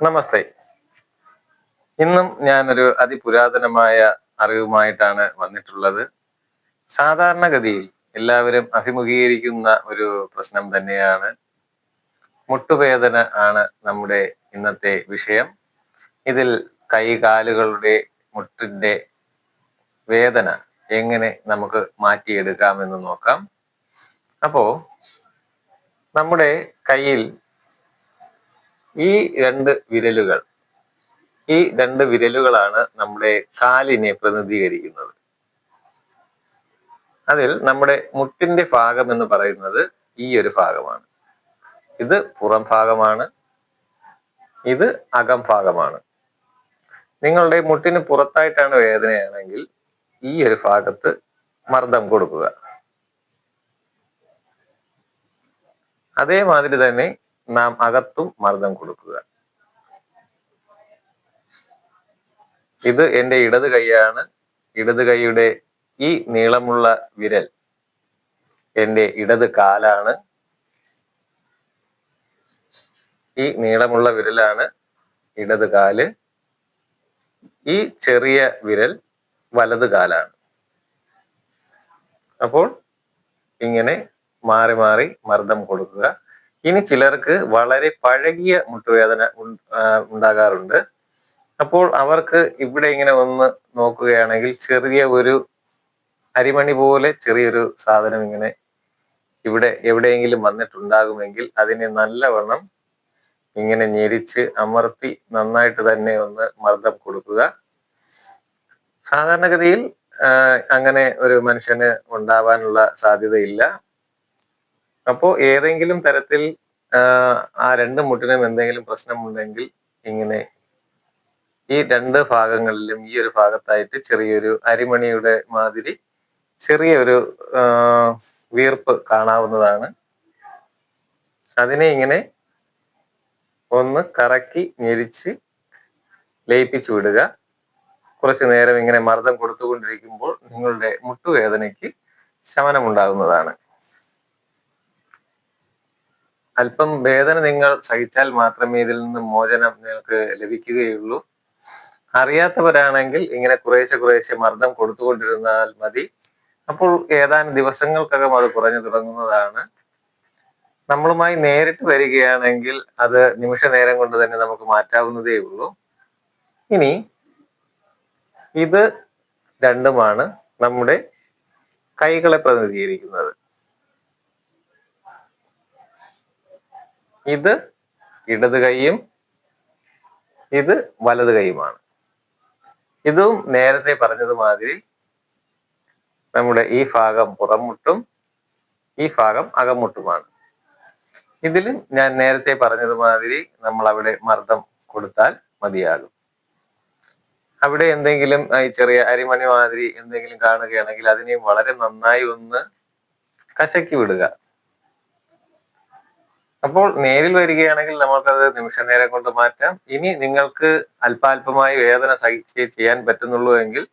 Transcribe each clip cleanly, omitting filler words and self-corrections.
നമസ്തേ. ഇന്നും ഞാനൊരു അതിപുരാതനമായ അറിവുമായിട്ടാണ് വന്നിട്ടുള്ളത്. സാധാരണഗതിയിൽ എല്ലാവരും അഭിമുഖീകരിക്കുന്ന ഒരു പ്രശ്നം തന്നെയാണ് മുട്ടുവേദന ആണ് നമ്മുടെ ഇന്നത്തെ വിഷയം. ഇതിൽ കൈകാലുകളുടെ മുട്ടിന്റെ വേദന എങ്ങനെ നമുക്ക് മാറ്റിയെടുക്കാമെന്ന് നോക്കാം. അപ്പോ നമ്മുടെ കയ്യിൽ ഈ രണ്ട് വിരലുകളാണ് നമ്മുടെ കാലിനെ പ്രതിനിധീകരിക്കുന്നത്. അതിൽ നമ്മുടെ മുട്ടിന്റെ ഭാഗം എന്ന് പറയുന്നത് ഈ ഒരു ഭാഗമാണ്. ഇത് പുറം ഭാഗമാണ്, ഇത് അകം ഭാഗമാണ്. നിങ്ങളുടെ മുട്ടിന് പുറത്തായിട്ടാണ് വേദനയാണെങ്കിൽ ഈ ഒരു ഭാഗത്ത് മർദ്ദം കൊടുക്കുക. അതേമാതിരി തന്നെ നാം അകത്തും മർദ്ദം കൊടുക്കുക. ഇത് എൻ്റെ ഇടത് കൈയാണ്. ഇടത് കൈയുടെ ഈ നീളമുള്ള വിരൽ എൻ്റെ ഇടത് കാലാണ്. ഈ നീളമുള്ള വിരലാണ് ഇടത് കാല്. ഈ ചെറിയ വിരൽ വലത് കാലാണ്. അപ്പോൾ ഇങ്ങനെ മാറി മാറി മർദ്ദം കൊടുക്കുക. ഇനി ചിലർക്ക് വളരെ പഴകിയ മുട്ടുവേദന ഉണ്ടാകാറുണ്ട്. അപ്പോൾ അവർക്ക് ഇവിടെ ഇങ്ങനെ ഒന്ന് നോക്കുകയാണെങ്കിൽ ചെറിയ ഒരു അരിമണി പോലെ ചെറിയൊരു സാധനം ഇങ്ങനെ ഇവിടെ എവിടെയെങ്കിലും വന്നിട്ടുണ്ടാകുമെങ്കിൽ അതിനെ നല്ലവണ്ണം ഇങ്ങനെ ഞെരിച്ച് അമർത്തി നന്നായിട്ട് തന്നെ ഒന്ന് മർദ്ദം കൊടുക്കുക. സാധാരണഗതിയിൽ അങ്ങനെ ഒരു മനുഷ്യന് ഉണ്ടാവാനുള്ള സാധ്യതയില്ല. അപ്പോൾ ഏതെങ്കിലും തരത്തിൽ ആ രണ്ട് മുട്ടിനും എന്തെങ്കിലും പ്രശ്നമുണ്ടെങ്കിൽ ഇങ്ങനെ ഈ രണ്ട് ഭാഗങ്ങളിലും ഈ ഒരു ഭാഗത്തായിട്ട് ചെറിയൊരു അരിമണിയുടെ മാതിരി ചെറിയൊരു വീർപ്പ് കാണാവുന്നതാണ്. അതിനെ ഇങ്ങനെ ഒന്ന് കറക്കി ഞെരിച്ച് ലയിപ്പിച്ചു വിടുക. കുറച്ചു നേരം ഇങ്ങനെ മർദ്ദം കൊടുത്തുകൊണ്ടിരിക്കുമ്പോൾ നിങ്ങളുടെ മുട്ടുവേദനയ്ക്ക് ശമനമുണ്ടാകുന്നതാണ്. അല്പം വേദന നിങ്ങൾ സഹിച്ചാൽ മാത്രമേ ഇതിൽ നിന്ന് മോചനം നിങ്ങൾക്ക് ലഭിക്കുകയുള്ളൂ. അറിയാത്തവരാണെങ്കിൽ ഇങ്ങനെ കുറേശ്ശെ മർദ്ദം കൊടുത്തുകൊണ്ടിരുന്നാൽ മതി. അപ്പോൾ ഏതാനും ദിവസങ്ങൾക്കകം അത് കുറഞ്ഞു തുടങ്ങുന്നതാണ്. നമ്മളുമായി നേരിട്ട് വരികയാണെങ്കിൽ അത് നിമിഷ നേരം കൊണ്ട് തന്നെ നമുക്ക് മാറ്റാവുന്നതേ ഉള്ളൂ. ഇനി ഇത് രണ്ടുമാണ് നമ്മുടെ കൈകളെ പ്രതിനിധീകരിക്കുന്നത്. ഇത് ഇടത് കൈയും ഇത് വലത് കൈയുമാണ്. ഇതും നേരത്തെ പറഞ്ഞതുമാതിരി നമ്മുടെ ഈ ഭാഗം പുറംമുട്ടും ഈ ഭാഗം അകമുട്ടുമാണ്. ഇതിലും ഞാൻ നേരത്തെ പറഞ്ഞതുമാതിരി നമ്മൾ അവിടെ മർദ്ദം കൊടുത്താൽ മതിയാകും. അവിടെ എന്തെങ്കിലും ഈ ചെറിയ അരിമണി മാതിരി എന്തെങ്കിലും കാണുകയാണെങ്കിൽ അതിനെ വളരെ നന്നായി ഒന്ന് കശക്കി വിടുക. അപ്പോൾ നേരിൽ വരികയാണെങ്കിൽ നമ്മൾക്കത് നിമിഷ നേരം കൊണ്ട് മാറ്റാം. ഇനി നിങ്ങൾക്ക് അല്പാൽപമായി വേദന സഹിച്ചേ ചെയ്യാൻ പറ്റുന്നുള്ളൂ എങ്കിൽ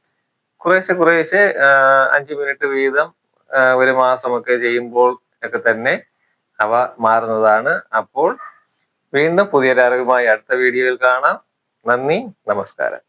കുറേശ്ശെ 5 മിനിറ്റ് വീതം ഒരു മാസമൊക്കെ ചെയ്യുമ്പോൾ ഒക്കെ തന്നെ അവ മാറുന്നതാണ്. അപ്പോൾ വീണ്ടും പുതിയൊരു അറിവുമായി അടുത്ത വീഡിയോയിൽ കാണാം. നന്ദി, നമസ്കാരം.